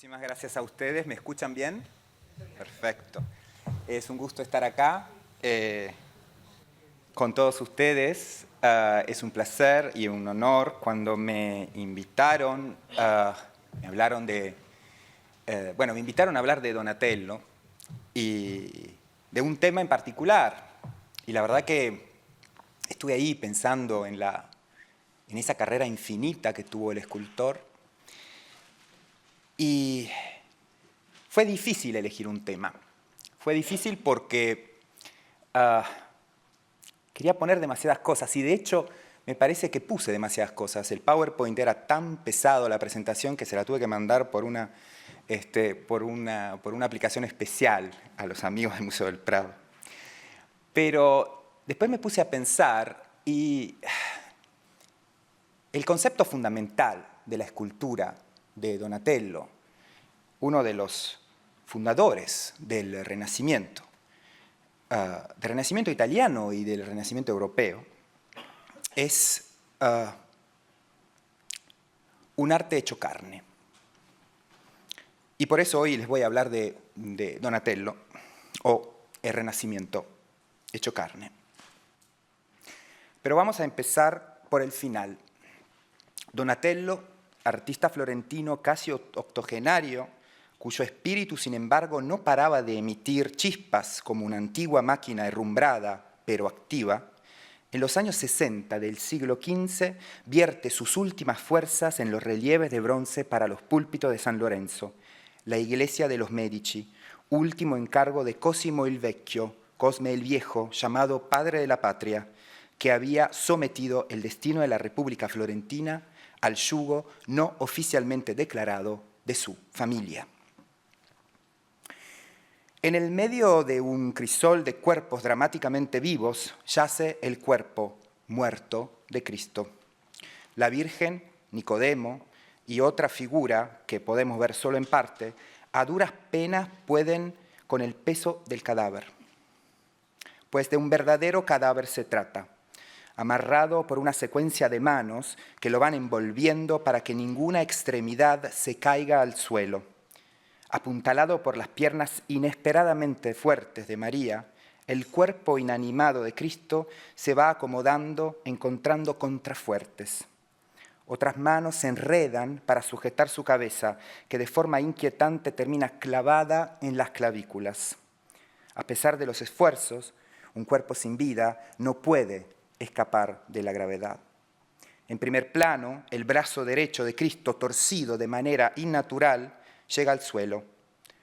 Muchísimas gracias a ustedes. ¿Me escuchan bien? Perfecto. Es un gusto estar acá con todos ustedes. Es un placer y un honor. Cuando me invitaron, me hablaron de... me invitaron a hablar de Donatello y de un tema en particular. Y la verdad que estuve ahí pensando en esa carrera infinita que tuvo el escultor. Y fue difícil elegir un tema. Fue difícil porque quería poner demasiadas cosas y de hecho me parece que puse demasiadas cosas. El PowerPoint era tan pesado, la presentación, que se la tuve que mandar por una aplicación especial a los amigos del Museo del Prado. Pero después me puse a pensar y el concepto fundamental de la escultura de Donatello, uno de los fundadores del Renacimiento italiano y del Renacimiento europeo, es un arte hecho carne. Y por eso hoy les voy a hablar de Donatello, o el Renacimiento hecho carne. Pero vamos a empezar por el final. Donatello, artista florentino casi octogenario, cuyo espíritu, sin embargo, no paraba de emitir chispas como una antigua máquina herrumbrada, pero activa, en los años 60 del siglo XV vierte sus últimas fuerzas en los relieves de bronce para los púlpitos de San Lorenzo, la iglesia de los Medici, último encargo de Cosimo il Vecchio, Cosme el Viejo, llamado padre de la patria, que había sometido el destino de la República Florentina al yugo no oficialmente declarado de su familia. En el medio de un crisol de cuerpos dramáticamente vivos yace el cuerpo muerto de Cristo. La Virgen, Nicodemo y otra figura que podemos ver solo en parte, a duras penas pueden con el peso del cadáver. Pues de un verdadero cadáver se trata, amarrado por una secuencia de manos que lo van envolviendo para que ninguna extremidad se caiga al suelo. Apuntalado por las piernas inesperadamente fuertes de María, el cuerpo inanimado de Cristo se va acomodando, encontrando contrafuertes. Otras manos se enredan para sujetar su cabeza, que de forma inquietante termina clavada en las clavículas. A pesar de los esfuerzos, un cuerpo sin vida no puede escapar de la gravedad. En primer plano, el brazo derecho de Cristo, torcido de manera innatural, llega al suelo,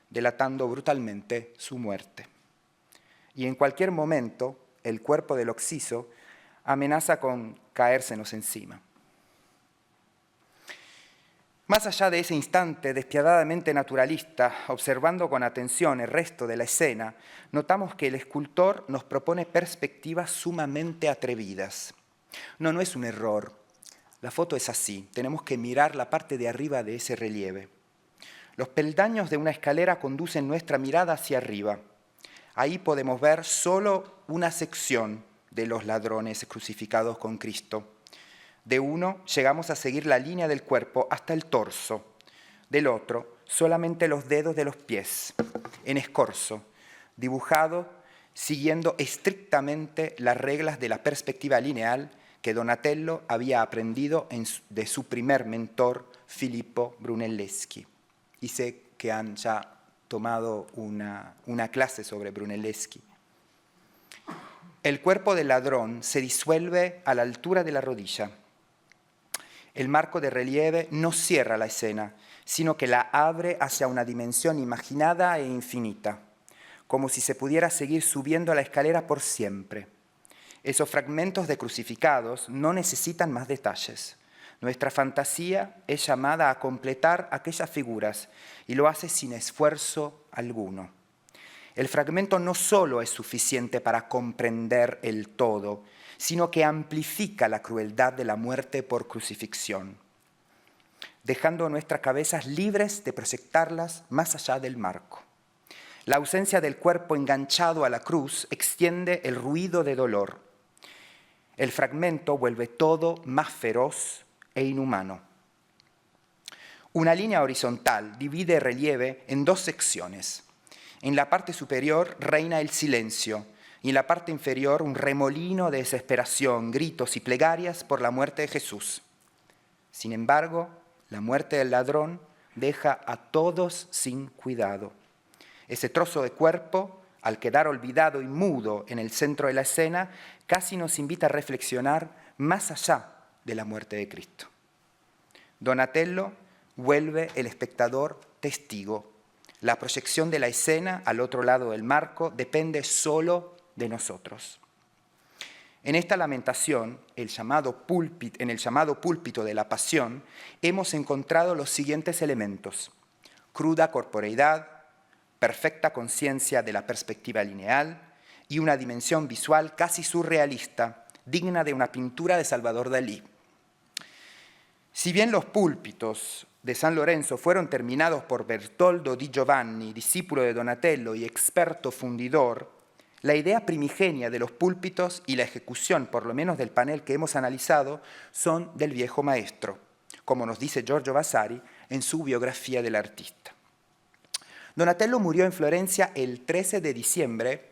delatando brutalmente su muerte. Y en cualquier momento, el cuerpo del occiso amenaza con caérsenos encima. Más allá de ese instante despiadadamente naturalista, observando con atención el resto de la escena, notamos que el escultor nos propone perspectivas sumamente atrevidas. No es un error. La foto es así. Tenemos que mirar la parte de arriba de ese relieve. Los peldaños de una escalera conducen nuestra mirada hacia arriba. Ahí podemos ver solo una sección de los ladrones crucificados con Cristo. De uno llegamos a seguir la línea del cuerpo hasta el torso. Del otro, solamente los dedos de los pies, en escorzo, dibujado siguiendo estrictamente las reglas de la perspectiva lineal que Donatello había aprendido de su primer mentor, Filippo Brunelleschi. Y sé que han ya tomado una clase sobre Brunelleschi. El cuerpo del ladrón se disuelve a la altura de la rodilla. El marco de relieve no cierra la escena, sino que la abre hacia una dimensión imaginada e infinita, como si se pudiera seguir subiendo la escalera por siempre. Esos fragmentos de crucificados no necesitan más detalles. Nuestra fantasía es llamada a completar aquellas figuras y lo hace sin esfuerzo alguno. El fragmento no solo es suficiente para comprender el todo, sino que amplifica la crueldad de la muerte por crucifixión, dejando nuestras cabezas libres de proyectarlas más allá del marco. La ausencia del cuerpo enganchado a la cruz extiende el ruido de dolor. El fragmento vuelve todo más feroz e inhumano. Una línea horizontal divide el relieve en dos secciones. En la parte superior reina el silencio y en la parte inferior un remolino de desesperación, gritos y plegarias por la muerte de Jesús. Sin embargo, la muerte del ladrón deja a todos sin cuidado. Ese trozo de cuerpo, al quedar olvidado y mudo en el centro de la escena, casi nos invita a reflexionar más allá de la muerte de Cristo. Donatello vuelve el espectador testigo. La proyección de la escena al otro lado del marco depende solo de nosotros. En esta lamentación, en el llamado púlpito de la pasión, hemos encontrado los siguientes elementos: cruda corporeidad, perfecta conciencia de la perspectiva lineal y una dimensión visual casi surrealista, digna de una pintura de Salvador Dalí. Si bien los púlpitos de San Lorenzo fueron terminados por Bertoldo di Giovanni, discípulo de Donatello y experto fundidor, la idea primigenia de los púlpitos y la ejecución, por lo menos del panel que hemos analizado, son del viejo maestro, como nos dice Giorgio Vasari en su biografía del artista. Donatello murió en Florencia el 13 de diciembre,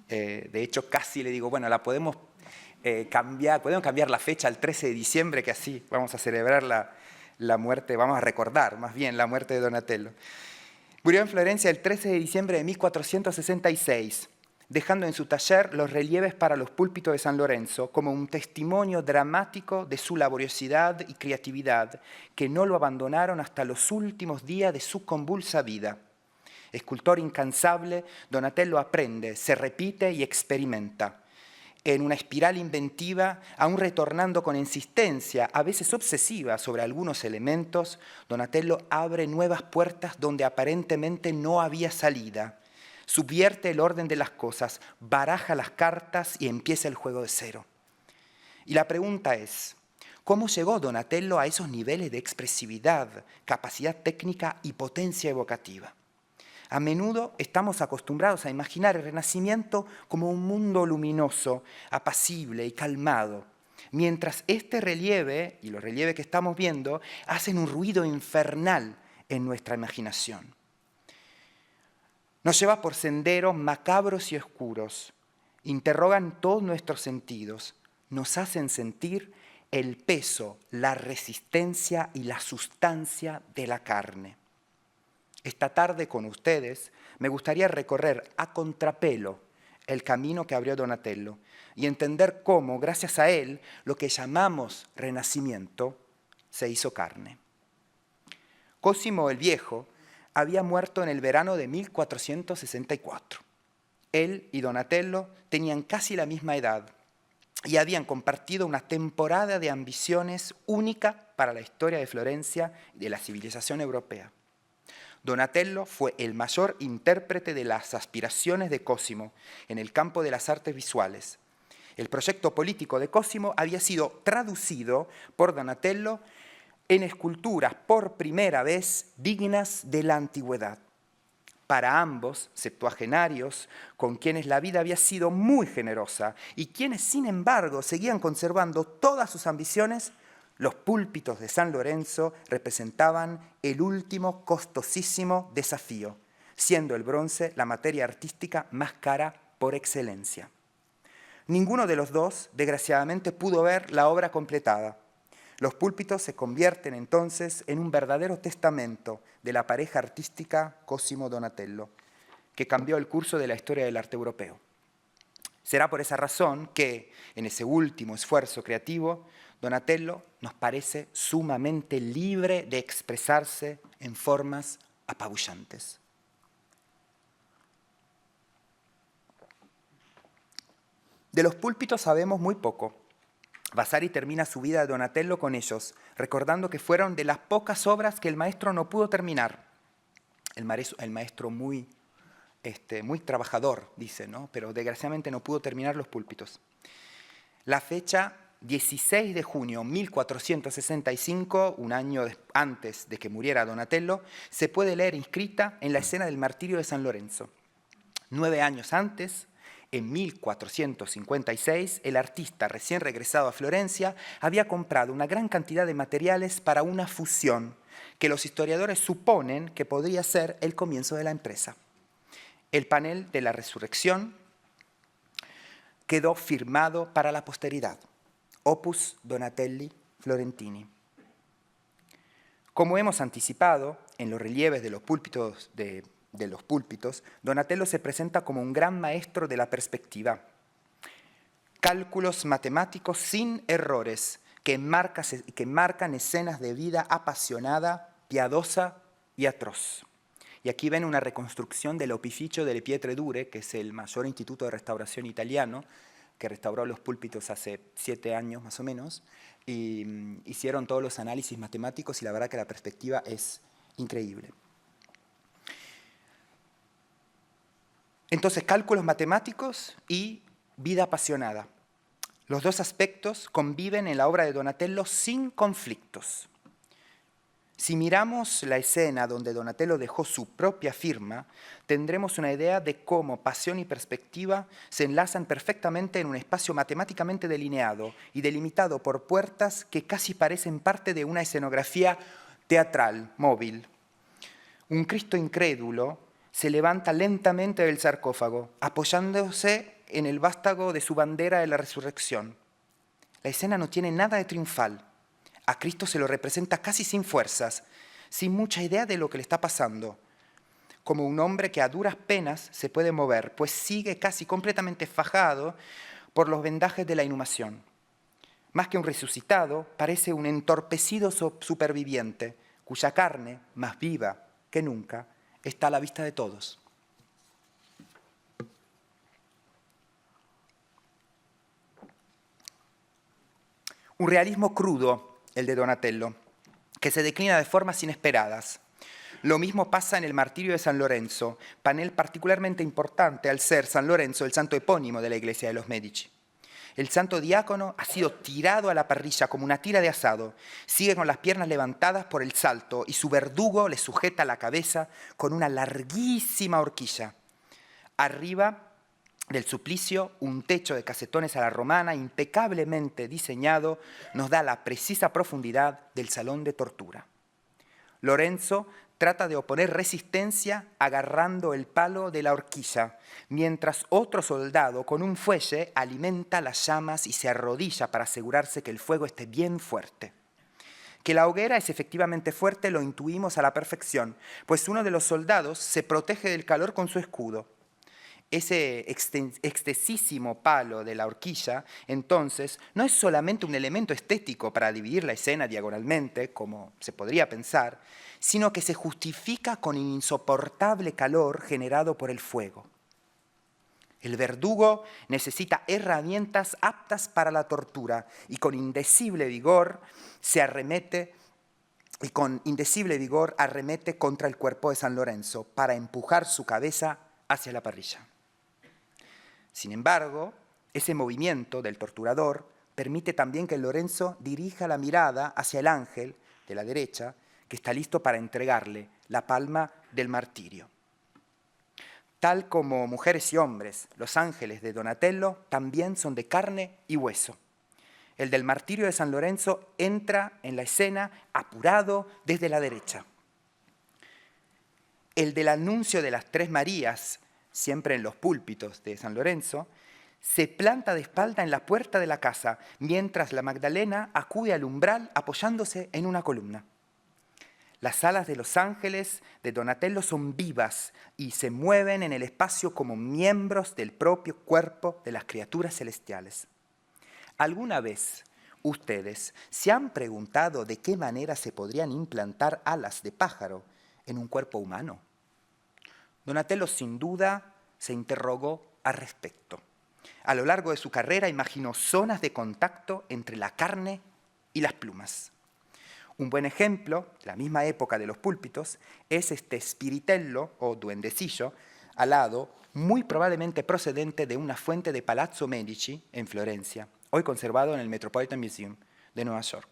de hecho casi le digo, bueno, la podemos cambiar la fecha al 13 de diciembre, que así vamos a celebrar la muerte, vamos a recordar más bien la muerte de Donatello. Murió en Florencia el 13 de diciembre de 1466, dejando en su taller los relieves para los púlpitos de San Lorenzo como un testimonio dramático de su laboriosidad y creatividad, que no lo abandonaron hasta los últimos días de su convulsa vida. Escultor incansable, Donatello aprende, se repite y experimenta. En una espiral inventiva, aún retornando con insistencia, a veces obsesiva, sobre algunos elementos, Donatello abre nuevas puertas donde aparentemente no había salida. Subvierte el orden de las cosas, baraja las cartas y empieza el juego de cero. Y la pregunta es, ¿cómo llegó Donatello a esos niveles de expresividad, capacidad técnica y potencia evocativa? A menudo estamos acostumbrados a imaginar el Renacimiento como un mundo luminoso, apacible y calmado, mientras este relieve y los relieves que estamos viendo hacen un ruido infernal en nuestra imaginación. Nos lleva por senderos macabros y oscuros, interrogan todos nuestros sentidos, nos hacen sentir el peso, la resistencia y la sustancia de la carne. Esta tarde con ustedes me gustaría recorrer a contrapelo el camino que abrió Donatello y entender cómo, gracias a él, lo que llamamos Renacimiento se hizo carne. Cosimo el Viejo había muerto en el verano de 1464. Él y Donatello tenían casi la misma edad y habían compartido una temporada de ambiciones única para la historia de Florencia y de la civilización europea. Donatello fue el mayor intérprete de las aspiraciones de Cosimo en el campo de las artes visuales. El proyecto político de Cosimo había sido traducido por Donatello en esculturas por primera vez dignas de la antigüedad. Para ambos, septuagenarios, con quienes la vida había sido muy generosa y quienes, sin embargo, seguían conservando todas sus ambiciones, los púlpitos de San Lorenzo representaban el último costosísimo desafío, siendo el bronce la materia artística más cara por excelencia. Ninguno de los dos, desgraciadamente, pudo ver la obra completada. Los púlpitos se convierten entonces en un verdadero testamento de la pareja artística Cosimo-Donatello, que cambió el curso de la historia del arte europeo. Será por esa razón que, en ese último esfuerzo creativo, Donatello nos parece sumamente libre de expresarse en formas apabullantes. De los púlpitos sabemos muy poco. Vasari termina su vida de Donatello con ellos, recordando que fueron de las pocas obras que el maestro no pudo terminar. El maestro muy trabajador, dice, ¿no? Pero desgraciadamente no pudo terminar los púlpitos. La fecha 16 de junio de 1465, un año antes de que muriera Donatello, se puede leer inscrita en la escena del martirio de San Lorenzo. 9 años antes, en 1456, el artista recién regresado a Florencia había comprado una gran cantidad de materiales para una fusión, que los historiadores suponen que podría ser el comienzo de la empresa. El panel de la resurrección quedó firmado para la posteridad. Opus Donatelli Florentini. Como hemos anticipado, en los relieves de los púlpitos, Donatello se presenta como un gran maestro de la perspectiva. Cálculos matemáticos sin errores que marcan escenas de vida apasionada, piadosa y atroz. Y aquí ven una reconstrucción del Opificio delle Pietre Dure, que es el mayor instituto de restauración italiano, que restauró los púlpitos hace 7 años más o menos, y hicieron todos los análisis matemáticos y la verdad que la perspectiva es increíble. Entonces, cálculos matemáticos y vida apasionada. Los dos aspectos conviven en la obra de Donatello sin conflictos. Si miramos la escena donde Donatello dejó su propia firma, tendremos una idea de cómo pasión y perspectiva se enlazan perfectamente en un espacio matemáticamente delineado y delimitado por puertas que casi parecen parte de una escenografía teatral, móvil. Un Cristo incrédulo se levanta lentamente del sarcófago, apoyándose en el vástago de su bandera de la resurrección. La escena no tiene nada de triunfal. A Cristo se lo representa casi sin fuerzas, sin mucha idea de lo que le está pasando, como un hombre que a duras penas se puede mover, pues sigue casi completamente fajado por los vendajes de la inhumación. Más que un resucitado, parece un entorpecido superviviente, cuya carne, más viva que nunca, está a la vista de todos. Un realismo crudo, el de Donatello, que se declina de formas inesperadas. Lo mismo pasa en el martirio de San Lorenzo, panel particularmente importante al ser San Lorenzo el santo epónimo de la Iglesia de los Medici. El santo diácono ha sido tirado a la parrilla como una tira de asado, sigue con las piernas levantadas por el salto y su verdugo le sujeta la cabeza con una larguísima horquilla. Arriba del suplicio, un techo de casetones a la romana, impecablemente diseñado, nos da la precisa profundidad del salón de tortura. Lorenzo trata de oponer resistencia agarrando el palo de la horquilla, mientras otro soldado con un fuelle alimenta las llamas y se arrodilla para asegurarse que el fuego esté bien fuerte. Que la hoguera es efectivamente fuerte lo intuimos a la perfección, pues uno de los soldados se protege del calor con su escudo. Ese extensísimo palo de la horquilla, entonces, no es solamente un elemento estético para dividir la escena diagonalmente, como se podría pensar, sino que se justifica con el insoportable calor generado por el fuego. El verdugo necesita herramientas aptas para la tortura y con indecible vigor arremete contra el cuerpo de San Lorenzo para empujar su cabeza hacia la parrilla. Sin embargo, ese movimiento del torturador permite también que Lorenzo dirija la mirada hacia el ángel de la derecha, que está listo para entregarle la palma del martirio. Tal como mujeres y hombres, los ángeles de Donatello también son de carne y hueso. El del martirio de San Lorenzo entra en la escena apurado desde la derecha. El del anuncio de las Tres Marías, siempre en los púlpitos de San Lorenzo, se planta de espalda en la puerta de la casa, mientras la Magdalena acude al umbral apoyándose en una columna. Las alas de los ángeles de Donatello son vivas y se mueven en el espacio como miembros del propio cuerpo de las criaturas celestiales. ¿Alguna vez ustedes se han preguntado de qué manera se podrían implantar alas de pájaro en un cuerpo humano? Donatello sin duda se interrogó al respecto. A lo largo de su carrera imaginó zonas de contacto entre la carne y las plumas. Un buen ejemplo, la misma época de los púlpitos, es este spiritello o duendecillo alado, muy probablemente procedente de una fuente de Palazzo Medici en Florencia, hoy conservado en el Metropolitan Museum de Nueva York.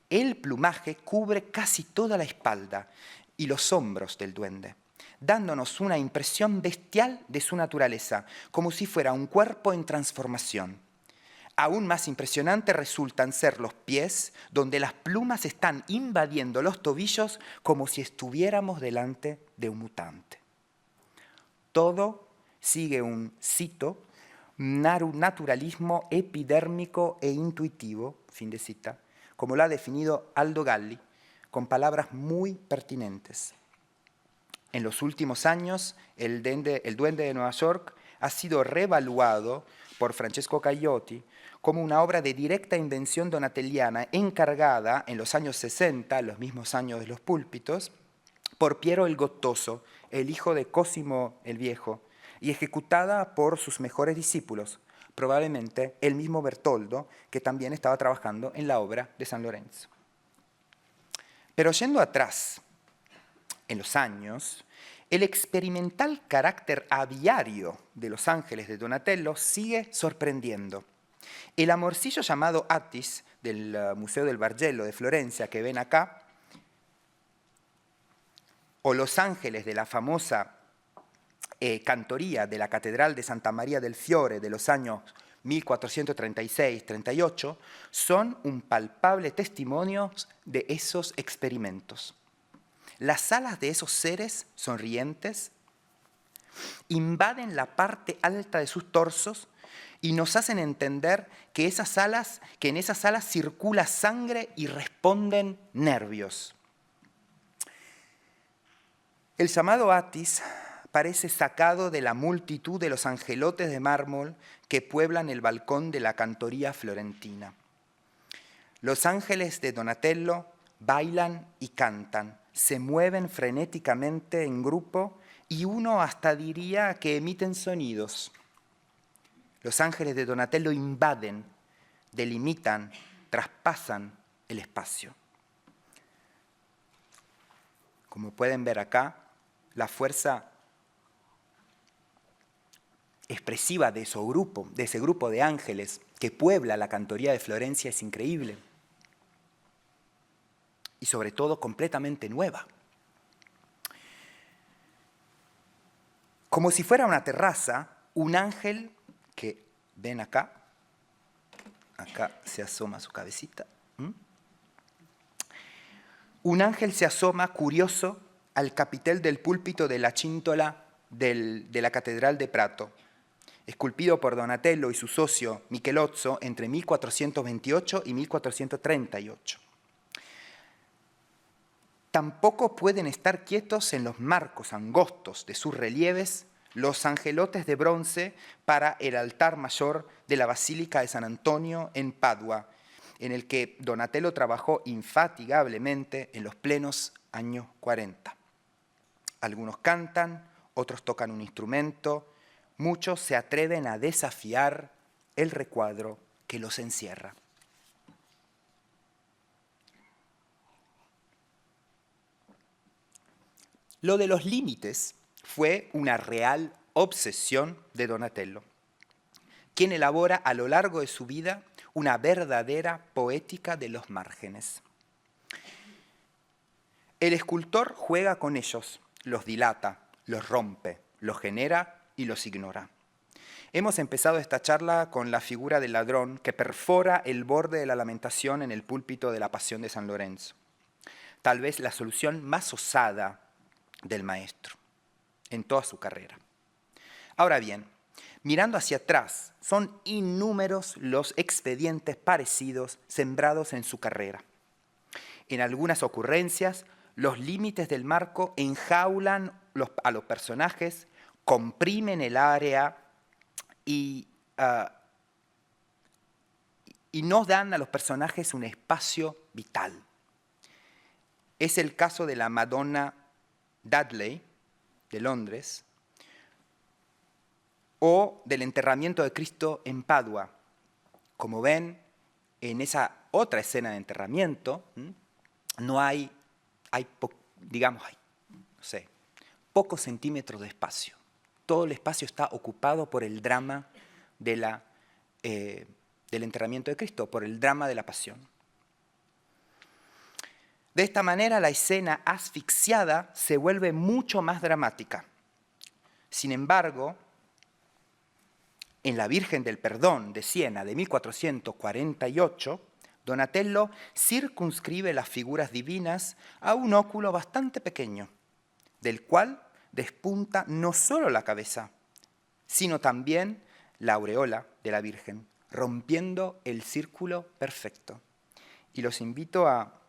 El plumaje cubre casi toda la espalda y los hombros del duende, dándonos una impresión bestial de su naturaleza, como si fuera un cuerpo en transformación. Aún más impresionante resultan ser los pies, donde las plumas están invadiendo los tobillos como si estuviéramos delante de un mutante. Todo sigue un, cito, naturalismo epidérmico e intuitivo, fin de cita, como lo ha definido Aldo Galli, con palabras muy pertinentes. En los últimos años, el Duende de Nueva York ha sido revaluado por Francesco Cagliotti como una obra de directa invención donatelliana encargada en los años 60, los mismos años de los púlpitos, por Piero el Gottoso, el hijo de Cosimo el Viejo, y ejecutada por sus mejores discípulos, probablemente el mismo Bertoldo, que también estaba trabajando en la obra de San Lorenzo. Pero yendo atrás, en los años, el experimental carácter aviario de los ángeles de Donatello sigue sorprendiendo. El amorcillo llamado Attis, del Museo del Bargello de Florencia, que ven acá, o los ángeles de la famosa cantoría de la Catedral de Santa María del Fiore de los años 1436-38, son un palpable testimonio de esos experimentos. Las alas de esos seres sonrientes invaden la parte alta de sus torsos y nos hacen entender que en esas alas circula sangre y responden nervios. El llamado Attis parece sacado de la multitud de los angelotes de mármol que pueblan el balcón de la cantoría florentina. Los ángeles de Donatello bailan y cantan, se mueven frenéticamente en grupo y uno hasta diría que emiten sonidos. Los ángeles de Donatello invaden, delimitan, traspasan el espacio. Como pueden ver acá, la fuerza expresiva de ese grupo de ángeles que puebla la cantoría de Florencia es increíble. Y sobre todo completamente nueva. Como si fuera una terraza, un ángel que, ven acá se asoma su cabecita, un ángel se asoma curioso al capitel del púlpito de la Cíntola de la Catedral de Prato, esculpido por Donatello y su socio Michelozzo entre 1428 y 1438. Tampoco pueden estar quietos en los marcos angostos de sus relieves los angelotes de bronce para el altar mayor de la Basílica de San Antonio en Padua, en el que Donatello trabajó infatigablemente en los plenos años 40. Algunos cantan, otros tocan un instrumento, muchos se atreven a desafiar el recuadro que los encierra. Lo de los límites fue una real obsesión de Donatello, quien elabora a lo largo de su vida una verdadera poética de los márgenes. El escultor juega con ellos, los dilata, los rompe, los genera y los ignora. Hemos empezado esta charla con la figura del ladrón que perfora el borde de la Lamentación en el púlpito de la Pasión de San Lorenzo. Tal vez la solución más osada del maestro en toda su carrera. Ahora bien, mirando hacia atrás, son innúmeros los expedientes parecidos sembrados en su carrera. En algunas ocurrencias, los límites del marco enjaulan a los personajes, comprimen el área y no dan a los personajes un espacio vital. Es el caso de la Madonna Dudley, de Londres, o del enterramiento de Cristo en Padua. Como ven, en esa otra escena de enterramiento, no hay pocos centímetros de espacio. Todo el espacio está ocupado por el drama del enterramiento de Cristo, por el drama de la pasión. De esta manera, la escena asfixiada se vuelve mucho más dramática. Sin embargo, En la Virgen del Perdón de Siena de 1448, Donatello circunscribe las figuras divinas a un óculo bastante pequeño, del cual despunta no solo la cabeza, sino también la aureola de la Virgen, rompiendo el círculo perfecto. Y los invito a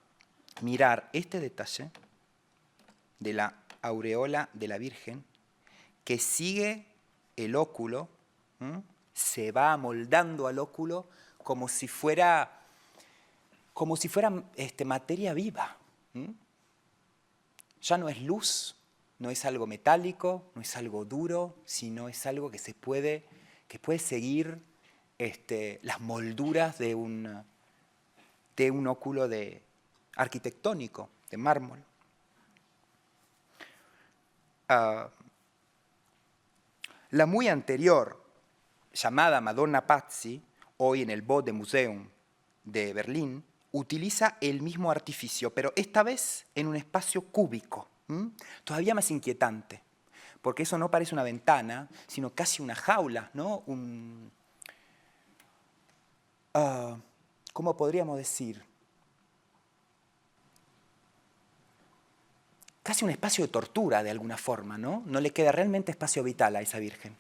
mirar este detalle de la aureola de la Virgen, que sigue el óculo, se va amoldando al óculo como si fuera materia viva. Ya no es luz, no es algo metálico, no es algo duro, sino es algo que puede seguir las molduras de un óculo arquitectónico, de mármol. La muy anterior, llamada Madonna Pazzi, hoy en el Bode Museum de Berlín, utiliza el mismo artificio, pero esta vez en un espacio cúbico, todavía más inquietante, porque eso no parece una ventana, sino casi una jaula, ¿no? ¿Cómo podríamos decir? Casi un espacio de tortura de alguna forma, ¿no? No le queda realmente espacio vital a esa Virgen.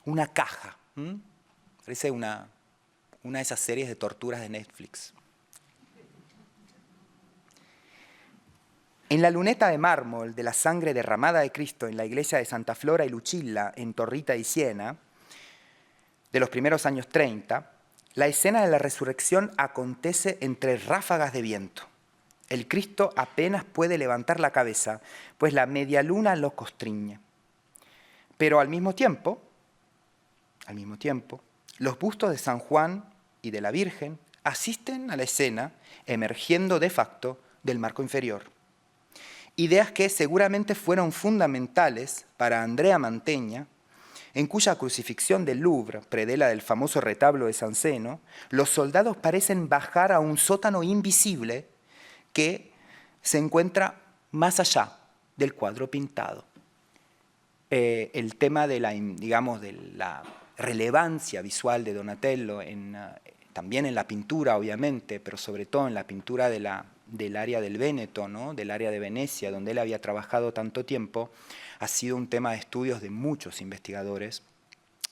Una caja. Parece una de esas series de torturas de Netflix. En la luneta de mármol de la sangre derramada de Cristo en la iglesia de Santa Flora y Lucilla en Torrita di Siena, de los primeros años 30, la escena de la resurrección acontece entre ráfagas de viento. El Cristo apenas puede levantar la cabeza, pues la media luna lo constriñe. Pero al mismo tiempo, los bustos de San Juan y de la Virgen asisten a la escena emergiendo de facto del marco inferior. Ideas que seguramente fueron fundamentales para Andrea Mantegna, en cuya crucifixión del Louvre, predela del famoso retablo de San Zeno, los soldados parecen bajar a un sótano invisible que se encuentra más allá del cuadro pintado. El tema de la relevancia visual de Donatello, también en la pintura, obviamente, pero sobre todo en la pintura del área del Véneto, ¿no? Del área de Venecia, donde él había trabajado tanto tiempo, ha sido un tema de estudios de muchos investigadores.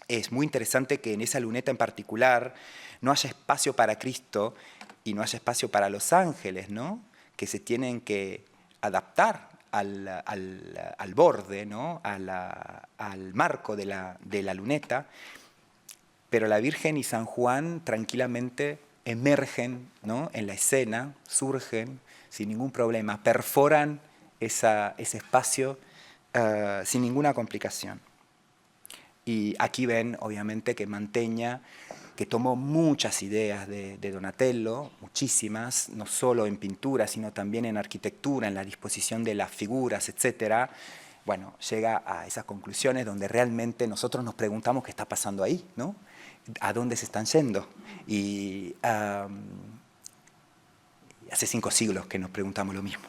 Es muy interesante que en esa luneta en particular no haya espacio para Cristo y no haya espacio para los ángeles, ¿no? Que se tienen que adaptar al borde, ¿no? al marco de la luneta, pero la Virgen y San Juan tranquilamente emergen, ¿no? En la escena, surgen sin ningún problema, perforan ese espacio sin ninguna complicación. Y aquí ven, obviamente, que Mantegna, que tomó muchas ideas de Donatello, muchísimas, no solo en pintura, sino también en arquitectura, en la disposición de las figuras, etc., bueno, llega a esas conclusiones donde realmente nosotros nos preguntamos qué está pasando ahí, ¿no? ¿A dónde se están yendo? Y hace 5 siglos que nos preguntamos lo mismo.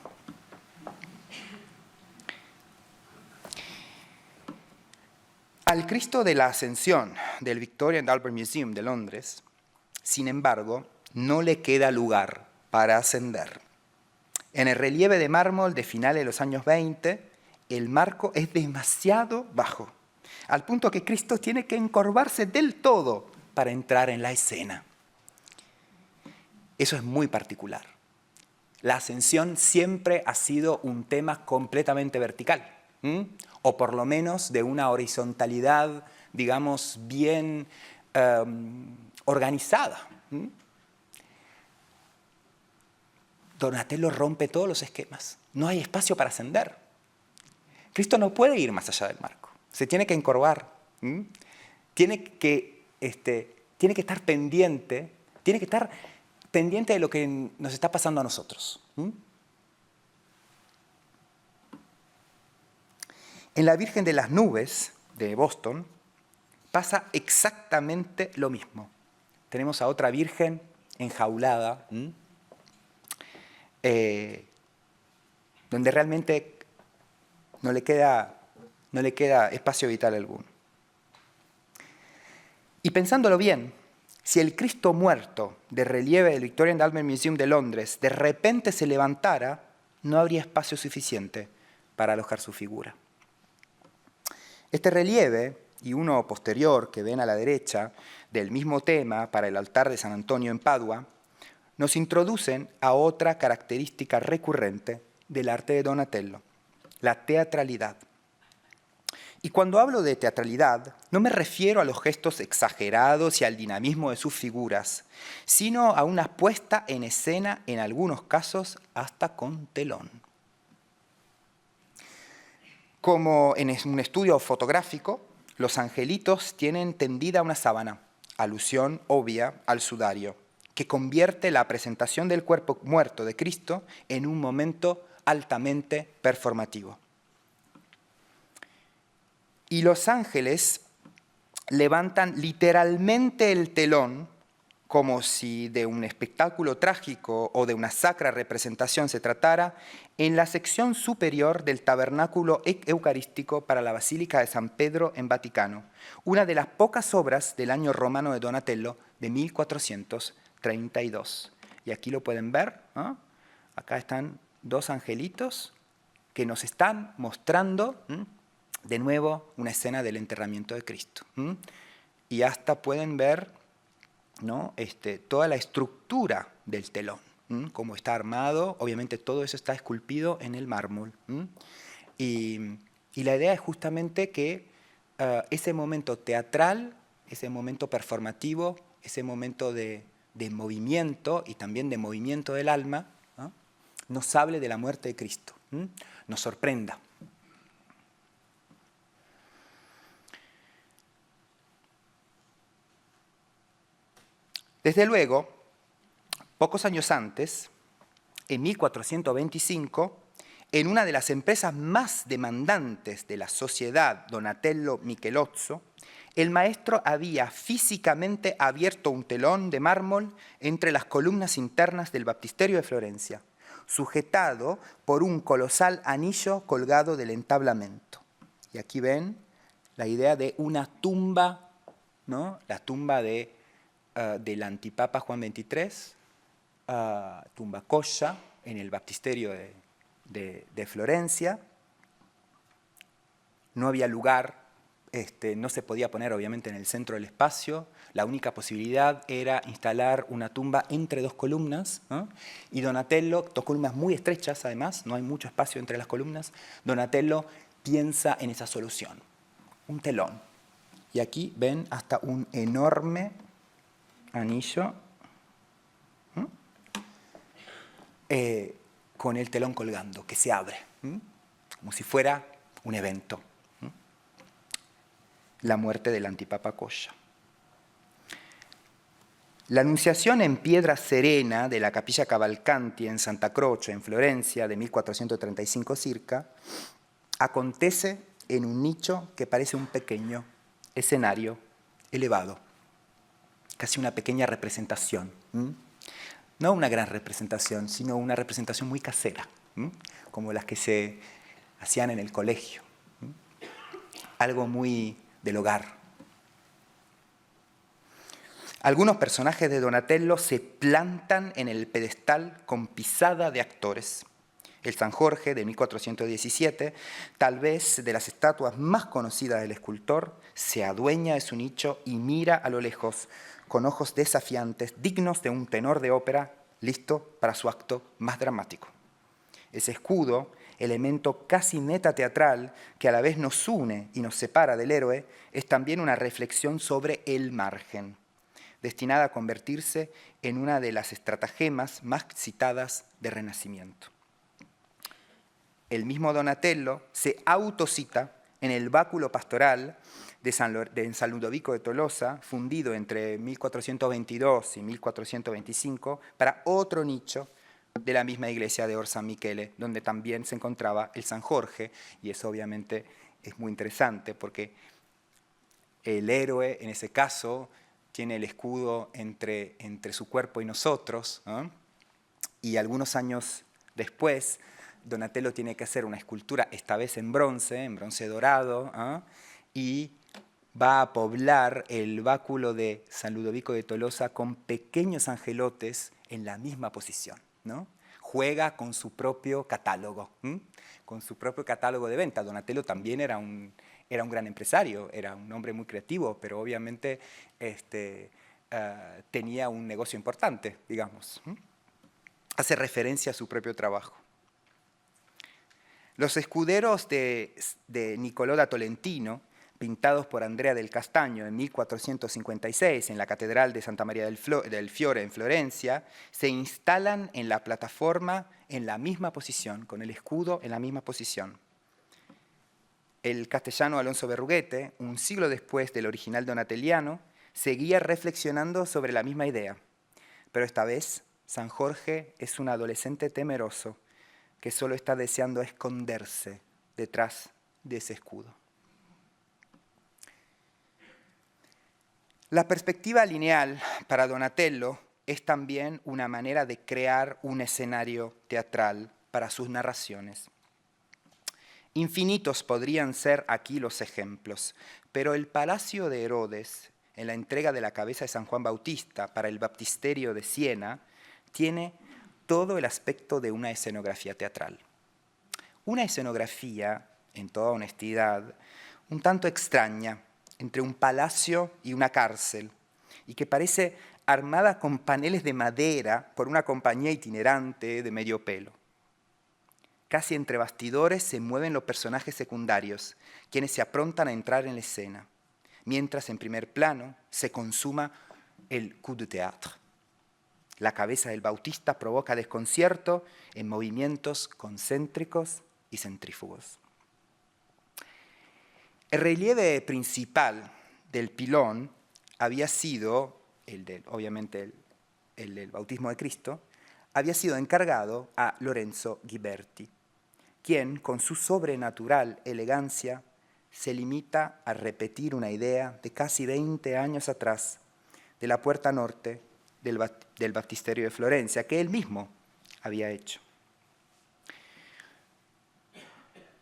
Al Cristo de la Ascensión del Victoria and Albert Museum de Londres, sin embargo, no le queda lugar para ascender. En el relieve de mármol de finales de los años 20, el marco es demasiado bajo, al punto que Cristo tiene que encorvarse del todo para entrar en la escena. Eso es muy particular. La ascensión siempre ha sido un tema completamente vertical, o por lo menos de una horizontalidad, digamos, bien organizada. Donatello rompe todos los esquemas. No hay espacio para ascender. Cristo no puede ir más allá del marco. Se tiene que encorvar. Tiene que estar pendiente. Tiene que estar pendiente de lo que nos está pasando a nosotros. En la Virgen de las Nubes de Boston pasa exactamente lo mismo. Tenemos a otra Virgen enjaulada, donde realmente no le queda No le queda espacio vital alguno. Y pensándolo bien, si el Cristo muerto de relieve del Victorian and Albert Museum de Londres de repente se levantara, no habría espacio suficiente para alojar su figura. Este relieve, y uno posterior que ven a la derecha, del mismo tema para el altar de San Antonio en Padua, nos introducen a otra característica recurrente del arte de Donatello, la teatralidad. Y cuando hablo de teatralidad, no me refiero a los gestos exagerados y al dinamismo de sus figuras, sino a una puesta en escena, en algunos casos, hasta con telón. Como en un estudio fotográfico, los angelitos tienen tendida una sábana, alusión obvia al sudario, que convierte la presentación del cuerpo muerto de Cristo en un momento altamente performativo. Y los ángeles levantan literalmente el telón, como si de un espectáculo trágico o de una sacra representación se tratara, en la sección superior del tabernáculo eucarístico para la Basílica de San Pedro en Vaticano, una de las pocas obras del año romano de Donatello de 1432. Y aquí lo pueden ver, ¿no? Acá están dos angelitos que nos están mostrando, de nuevo, una escena del enterramiento de Cristo. Y hasta pueden ver, ¿no? Toda la estructura del telón, cómo está armado. Obviamente todo eso está esculpido en el mármol. Y la idea es justamente que ese momento teatral, ese momento performativo, ese momento de movimiento y también de movimiento del alma, ¿no? Nos hable de la muerte de Cristo, nos sorprenda. Desde luego, pocos años antes, en 1425, en una de las empresas más demandantes de la sociedad Donatello Michelozzo, el maestro había físicamente abierto un telón de mármol entre las columnas internas del baptisterio de Florencia, sujetado por un colosal anillo colgado del entablamento. Y aquí ven la idea de una tumba, ¿no? La tumba del antipapa Juan XXIII, tumba Coscia, en el baptisterio de Florencia. No había lugar, no se podía poner obviamente en el centro del espacio. La única posibilidad era instalar una tumba entre dos columnas, ¿no? Y Donatello, dos columnas muy estrechas además, no hay mucho espacio entre las columnas. Donatello piensa en esa solución, un telón. Y aquí ven hasta un enorme anillo con el telón colgando, que se abre, como si fuera un evento. La muerte del antipapa Coscia. La Anunciación en piedra serena de la Capilla Cavalcanti en Santa Croce, en Florencia, de 1435 circa, acontece en un nicho que parece un pequeño escenario elevado, casi una pequeña representación. No una gran representación, sino una representación muy casera, como las que se hacían en el colegio. Algo muy del hogar. Algunos personajes de Donatello se plantan en el pedestal con pisada de actores. El San Jorge de 1417, tal vez de las estatuas más conocidas del escultor, se adueña de su nicho y mira a lo lejos con ojos desafiantes, dignos de un tenor de ópera listo para su acto más dramático. Ese escudo, elemento casi meta teatral que a la vez nos une y nos separa del héroe, es también una reflexión sobre el margen, destinada a convertirse en una de las estratagemas más citadas de Renacimiento. El mismo Donatello se autocita en el báculo pastoral de San Ludovico de Tolosa, fundido entre 1422 y 1425, para otro nicho de la misma iglesia de Or San Michele, donde también se encontraba el San Jorge, y eso obviamente es muy interesante porque el héroe, en ese caso, tiene el escudo entre su cuerpo y nosotros, ¿no? Y algunos años después, Donatello tiene que hacer una escultura, esta vez en bronce dorado, y va a poblar el báculo de San Ludovico de Tolosa con pequeños angelotes en la misma posición, ¿no? Juega con su propio catálogo, con su propio catálogo de venta. Donatello también era un gran empresario, era un hombre muy creativo, pero obviamente tenía un negocio importante, digamos. Hace referencia a su propio trabajo. Los escuderos de Niccolò da Tolentino, pintados por Andrea del Castagno en 1456 en la Catedral de Santa María del Fiore en Florencia, se instalan en la plataforma en la misma posición, con el escudo en la misma posición. El castellano Alonso Berruguete, un siglo después del original donatelliano, seguía reflexionando sobre la misma idea, pero esta vez San Jorge es un adolescente temeroso que solo está deseando esconderse detrás de ese escudo. La perspectiva lineal para Donatello es también una manera de crear un escenario teatral para sus narraciones. Infinitos podrían ser aquí los ejemplos, pero el palacio de Herodes, en la entrega de la cabeza de San Juan Bautista para el baptisterio de Siena, tiene todo el aspecto de una escenografía teatral. Una escenografía, en toda honestidad, un tanto extraña, entre un palacio y una cárcel, y que parece armada con paneles de madera por una compañía itinerante de medio pelo. Casi entre bastidores se mueven los personajes secundarios, quienes se aprontan a entrar en la escena, mientras en primer plano se consuma el coup de théâtre. La cabeza del Bautista provoca desconcierto en movimientos concéntricos y centrífugos. El relieve principal del pilón había sido, obviamente el del bautismo de Cristo, había sido encargado a Lorenzo Ghiberti, quien con su sobrenatural elegancia se limita a repetir una idea de casi 20 años atrás de la puerta norte del baptisterio de Florencia, que él mismo había hecho.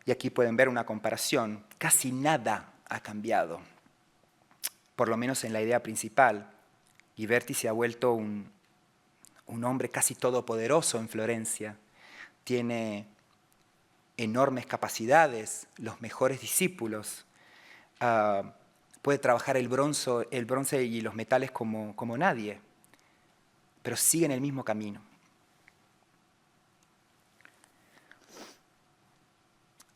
Y aquí pueden ver una comparación. Casi nada ha cambiado, por lo menos en la idea principal. Ghiberti se ha vuelto un hombre casi todopoderoso en Florencia. Tiene enormes capacidades, los mejores discípulos. Puede trabajar el bronce y los metales como nadie, pero sigue en el mismo camino.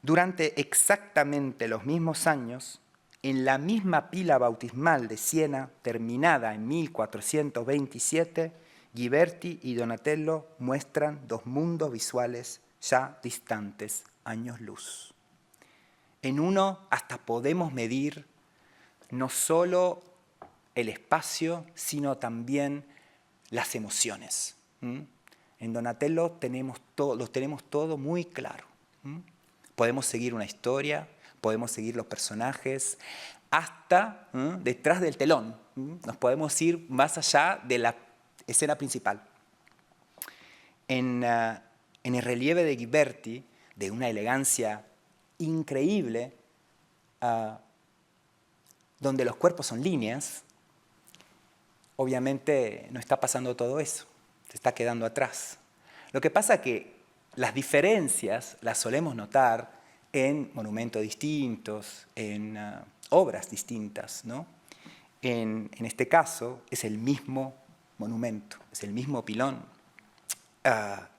Durante exactamente los mismos años, en la misma pila bautismal de Siena, terminada en 1427, Ghiberti y Donatello muestran dos mundos visuales ya distantes, años luz. En uno hasta podemos medir no solo el espacio, sino también las emociones. En Donatello los tenemos todo muy claro. Podemos seguir una historia, podemos seguir los personajes, hasta detrás del telón. Nos podemos ir más allá de la escena principal. En el relieve de Ghiberti, de una elegancia increíble, donde los cuerpos son líneas, obviamente no está pasando todo eso, se está quedando atrás. Lo que pasa es que las diferencias las solemos notar en monumentos distintos, en obras distintas, ¿no? En este caso es el mismo monumento, es el mismo pilón,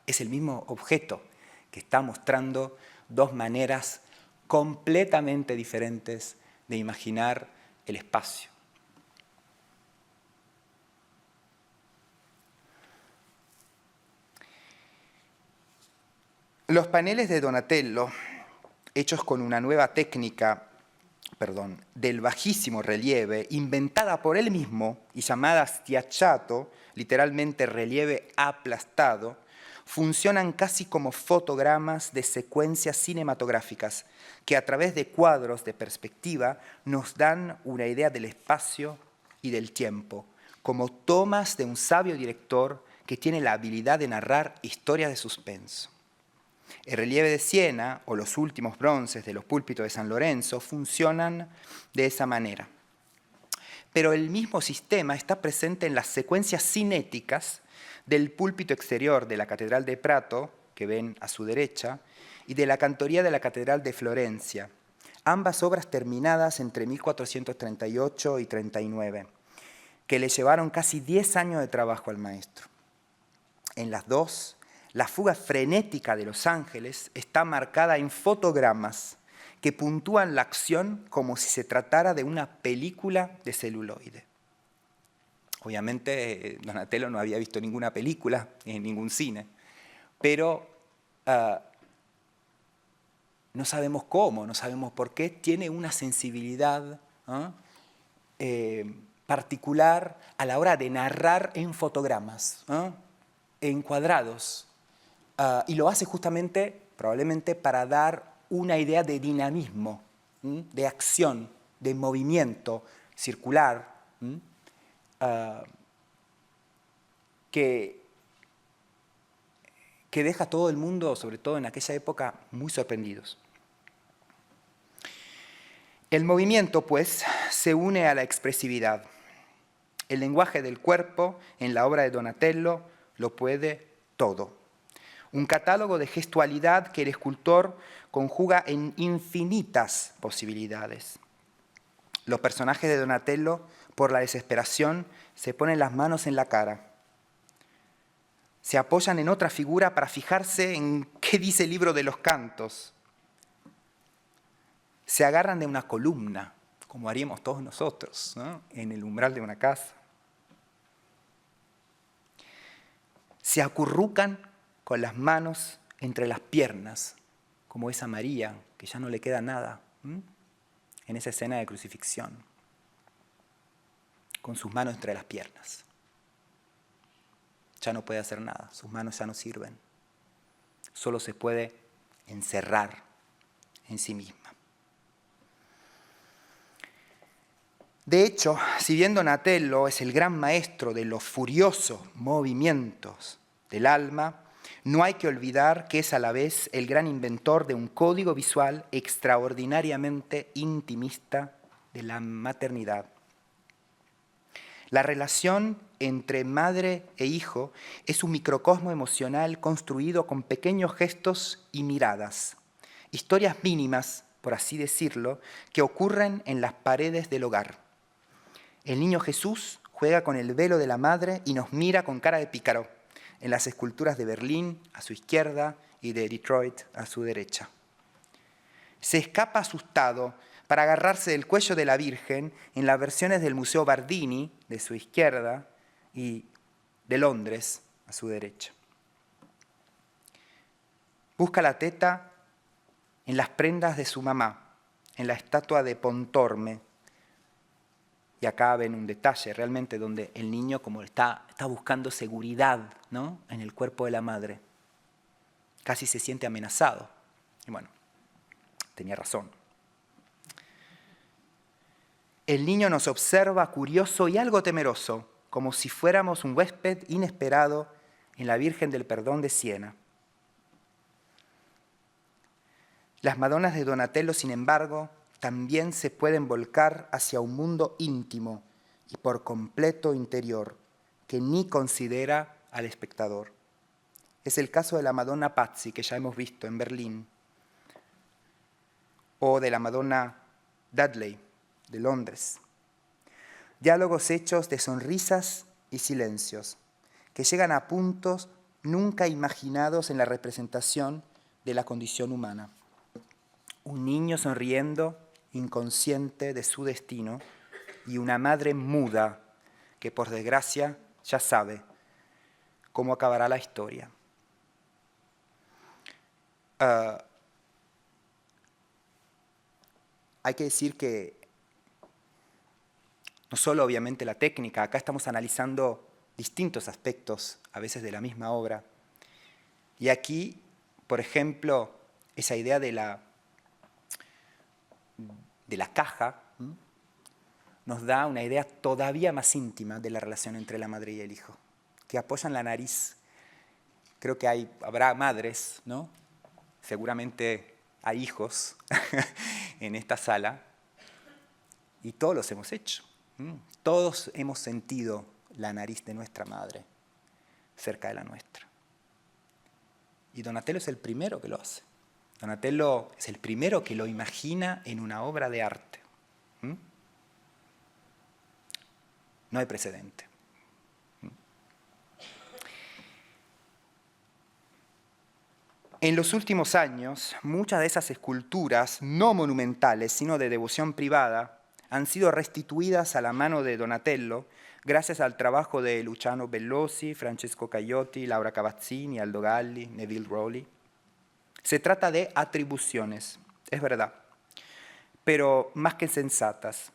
es el mismo objeto que está mostrando dos maneras completamente diferentes de imaginar el espacio. Los paneles de Donatello, hechos con una nueva técnica, del bajísimo relieve, inventada por él mismo y llamada schiacciato, literalmente relieve aplastado, funcionan casi como fotogramas de secuencias cinematográficas que a través de cuadros de perspectiva nos dan una idea del espacio y del tiempo, como tomas de un sabio director que tiene la habilidad de narrar historias de suspenso. El relieve de Siena o los últimos bronces de los púlpitos de San Lorenzo funcionan de esa manera. Pero el mismo sistema está presente en las secuencias cinéticas del púlpito exterior de la Catedral de Prato, que ven a su derecha, y de la cantoría de la Catedral de Florencia, ambas obras terminadas entre 1438 y 39, que le llevaron casi 10 años de trabajo al maestro. En las dos, la fuga frenética de los ángeles está marcada en fotogramas que puntúan la acción como si se tratara de una película de celuloide. Obviamente Donatello no había visto ninguna película en ningún cine, pero no sabemos cómo, no sabemos por qué, tiene una sensibilidad particular a la hora de narrar en fotogramas, en cuadrados, y lo hace justamente, probablemente, para dar una idea de dinamismo, de acción, de movimiento circular, que deja a todo el mundo, sobre todo en aquella época, muy sorprendidos. El movimiento, pues, se une a la expresividad. El lenguaje del cuerpo en la obra de Donatello lo puede todo. Un catálogo de gestualidad que el escultor conjuga en infinitas posibilidades. Los personajes de Donatello, por la desesperación, se ponen las manos en la cara. Se apoyan en otra figura para fijarse en qué dice el libro de los cantos. Se agarran de una columna, como haríamos todos nosotros, ¿no?, en el umbral de una casa. Se acurrucan con las manos entre las piernas, como esa María, que ya no le queda nada, en esa escena de crucifixión, con sus manos entre las piernas. Ya no puede hacer nada, sus manos ya no sirven. Solo se puede encerrar en sí misma. De hecho, si bien Donatello es el gran maestro de los furiosos movimientos del alma, no hay que olvidar que es a la vez el gran inventor de un código visual extraordinariamente intimista de la maternidad. La relación entre madre e hijo es un microcosmo emocional construido con pequeños gestos y miradas, historias mínimas, por así decirlo, que ocurren en las paredes del hogar. El niño Jesús juega con el velo de la madre y nos mira con cara de pícaro en las esculturas de Berlín a su izquierda y de Detroit a su derecha. Se escapa asustado para agarrarse del cuello de la Virgen en las versiones del Museo Bardini de su izquierda y de Londres a su derecha. Busca la teta en las prendas de su mamá, en la estatua de Pontorme. Y acá ven un detalle realmente donde el niño como está buscando seguridad, ¿no?, en el cuerpo de la madre. Casi se siente amenazado. Y bueno, tenía razón. El niño nos observa curioso y algo temeroso, como si fuéramos un huésped inesperado en la Virgen del Perdón de Siena. Las Madonas de Donatello, sin embargo, también se pueden volcar hacia un mundo íntimo y por completo interior, que ni considera al espectador. Es el caso de la Madonna Pazzi, que ya hemos visto en Berlín, o de la Madonna Dudley, de Londres. Diálogos hechos de sonrisas y silencios, que llegan a puntos nunca imaginados en la representación de la condición humana. Un niño sonriendo, inconsciente de su destino, y una madre muda que, por desgracia, ya sabe cómo acabará la historia. Hay que decir que no solo obviamente la técnica, acá estamos analizando distintos aspectos a veces de la misma obra. Y aquí, por ejemplo, esa idea de la caja nos da una idea todavía más íntima de la relación entre la madre y el hijo, que apoyan la nariz. Creo que habrá madres, ¿no?, seguramente hay hijos en esta sala, y todos los hemos hecho. Todos hemos sentido la nariz de nuestra madre cerca de la nuestra. Y Donatello es el primero que lo hace. Donatello es el primero que lo imagina en una obra de arte. No hay precedente. En los últimos años, muchas de esas esculturas, no monumentales, sino de devoción privada, han sido restituidas a la mano de Donatello gracias al trabajo de Luciano Bellosi, Francesco Caiotti, Laura Cavazzini, Aldo Galli, Neville Rowley. Se trata de atribuciones, es verdad, pero más que sensatas.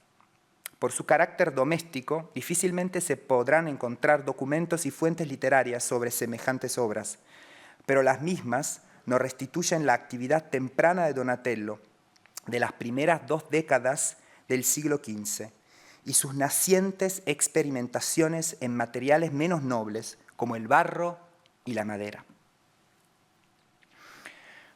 Por su carácter doméstico, difícilmente se podrán encontrar documentos y fuentes literarias sobre semejantes obras, pero las mismas nos restituyen la actividad temprana de Donatello, de las primeras 2 décadas del siglo XV, y sus nacientes experimentaciones en materiales menos nobles, como el barro y la madera.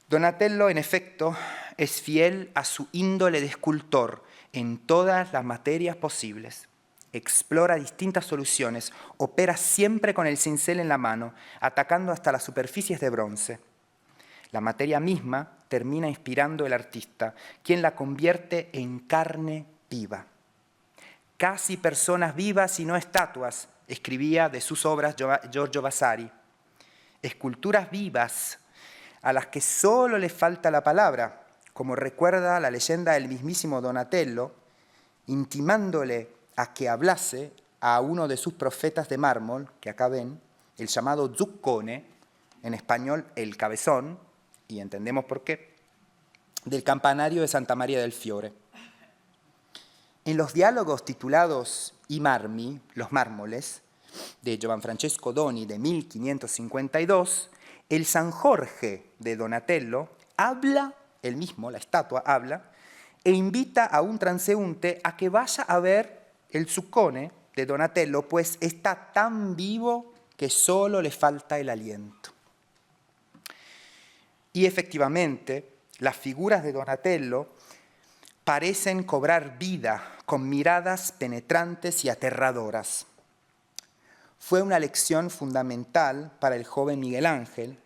Donatello, en efecto, es fiel a su índole de escultor en todas las materias posibles. Explora distintas soluciones, opera siempre con el cincel en la mano, atacando hasta las superficies de bronce. La materia misma termina inspirando al artista, quien la convierte en carne viva. Casi personas vivas y no estatuas, escribía de sus obras Giorgio Vasari. Esculturas vivas a las que solo le falta la palabra, como recuerda la leyenda del mismísimo Donatello, intimándole a que hablase a uno de sus profetas de mármol, que acá ven, el llamado Zuccone, en español el cabezón, y entendemos por qué, del campanario de Santa María del Fiore. En los diálogos titulados I Marmi, los mármoles, de Giovanfrancesco Doni de 1552, el San Jorge de Donatello habla, él mismo, la estatua, habla, e invita a un transeúnte a que vaya a ver el Zuccone de Donatello, pues está tan vivo que solo le falta el aliento. Y efectivamente, las figuras de Donatello parecen cobrar vida con miradas penetrantes y aterradoras. Fue una lección fundamental para el joven Miguel Ángel,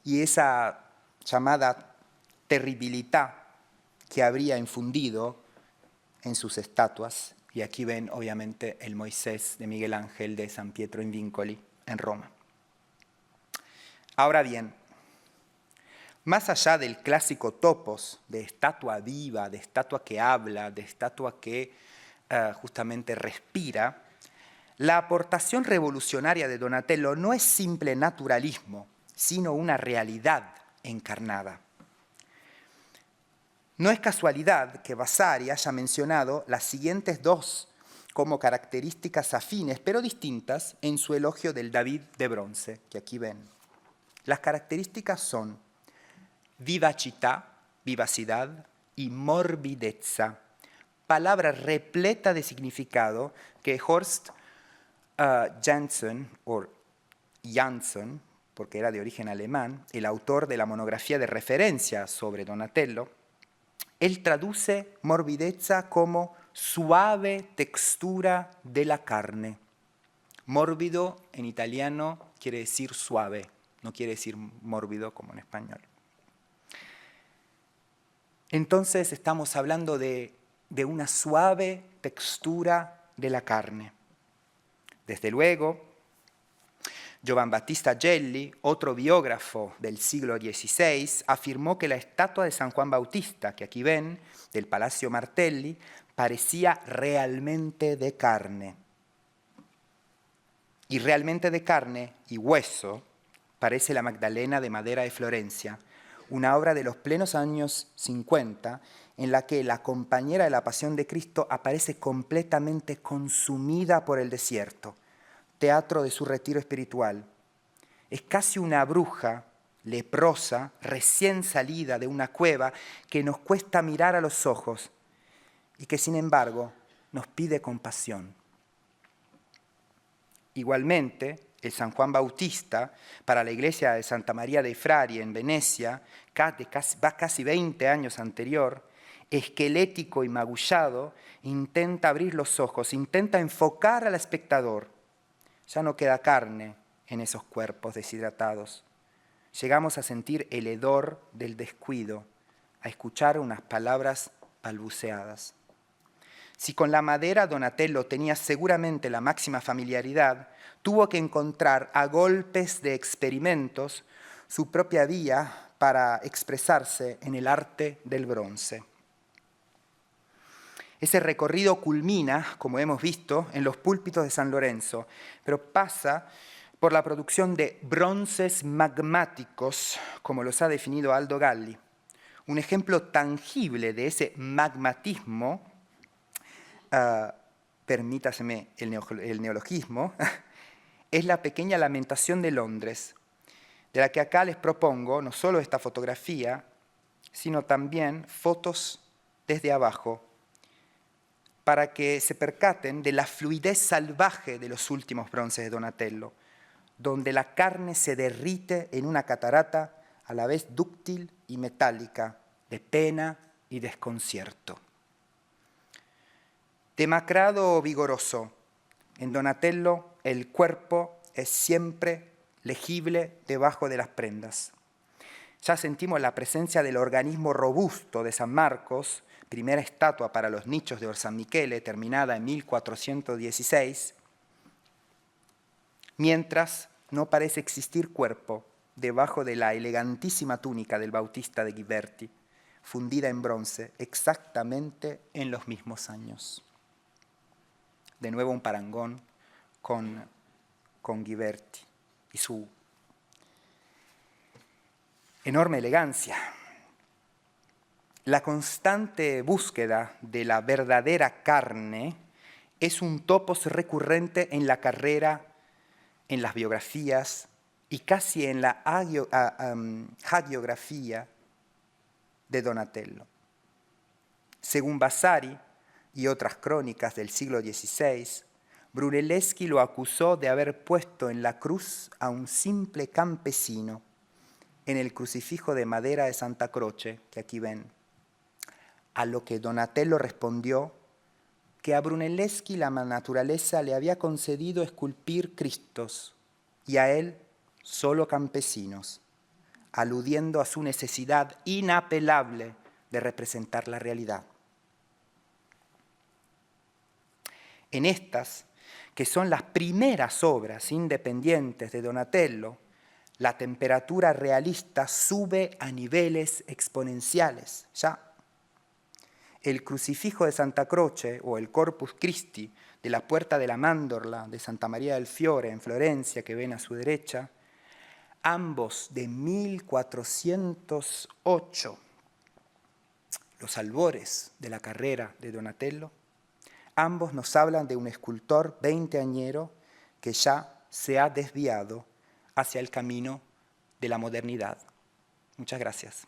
y esa llamada terribilidad que habría infundido en sus estatuas. Y aquí ven, obviamente, el Moisés de Miguel Ángel de San Pietro in Vincoli, en Roma. Ahora bien, más allá del clásico topos de estatua viva, de estatua que habla, de estatua que justamente respira, la aportación revolucionaria de Donatello no es simple naturalismo, sino una realidad encarnada. No es casualidad que Vasari haya mencionado las siguientes 2 como características afines, pero distintas, en su elogio del David de bronce, que aquí ven. Las características son vivacità, vivacidad, y morbidezza, palabra repleta de significado que Horst Janssen, porque era de origen alemán, el autor de la monografía de referencia sobre Donatello, él traduce morbidezza como suave textura de la carne. Mórbido en italiano quiere decir suave, no quiere decir mórbido como en español. Entonces estamos hablando de una suave textura de la carne. Desde luego, Giovan Battista Gelli, otro biógrafo del siglo XVI, afirmó que la estatua de San Juan Bautista, que aquí ven, del Palacio Martelli, parecía realmente de carne. Y realmente de carne y hueso parece la Magdalena de madera de Florencia, una obra de los plenos años 50, en la que la compañera de la Pasión de Cristo aparece completamente consumida por el desierto, teatro de su retiro espiritual. Es casi una bruja leprosa, recién salida de una cueva, que nos cuesta mirar a los ojos y que, sin embargo, nos pide compasión. Igualmente, el San Juan Bautista, para la iglesia de Santa María dei Frari en Venecia, casi 20 años anterior, esquelético y magullado, intenta abrir los ojos, intenta enfocar al espectador. Ya no queda carne en esos cuerpos deshidratados. Llegamos a sentir el hedor del descuido, a escuchar unas palabras balbuceadas. Si con la madera Donatello tenía seguramente la máxima familiaridad, tuvo que encontrar a golpes de experimentos su propia vía para expresarse en el arte del bronce. Ese recorrido culmina, como hemos visto, en los púlpitos de San Lorenzo, pero pasa por la producción de bronces magmáticos, como los ha definido Aldo Galli. Un ejemplo tangible de ese magmatismo, permítaseme el neologismo, es la pequeña Lamentación de Londres, de la que acá les propongo no solo esta fotografía, sino también fotos desde abajo, para que se percaten de la fluidez salvaje de los últimos bronces de Donatello, donde la carne se derrite en una catarata a la vez dúctil y metálica, de pena y desconcierto. Demacrado o vigoroso, en Donatello el cuerpo es siempre legible debajo de las prendas. Ya sentimos la presencia del organismo robusto de San Marcos, primera estatua para los nichos de San Michele, terminada en 1416, mientras no parece existir cuerpo debajo de la elegantísima túnica del Bautista de Ghiberti, fundida en bronce exactamente en los mismos años. De nuevo un parangón con Ghiberti y su enorme elegancia. La constante búsqueda de la verdadera carne es un topos recurrente en la carrera, en las biografías y casi en la hagiografía de Donatello. Según Vasari y otras crónicas del siglo XVI, Brunelleschi lo acusó de haber puesto en la cruz a un simple campesino en el crucifijo de madera de Santa Croce, que aquí ven. A lo que Donatello respondió que a Brunelleschi la naturaleza le había concedido esculpir Cristos y a él solo campesinos, aludiendo a su necesidad inapelable de representar la realidad. En estas, que son las primeras obras independientes de Donatello, la temperatura realista sube a niveles exponenciales. Ya el crucifijo de Santa Croce o el Corpus Christi de la Puerta de la Mandorla de Santa María del Fiore en Florencia, que ven a su derecha, ambos de 1408, los albores de la carrera de Donatello, ambos nos hablan de un escultor veinteañero que ya se ha desviado hacia el camino de la modernidad. Muchas gracias.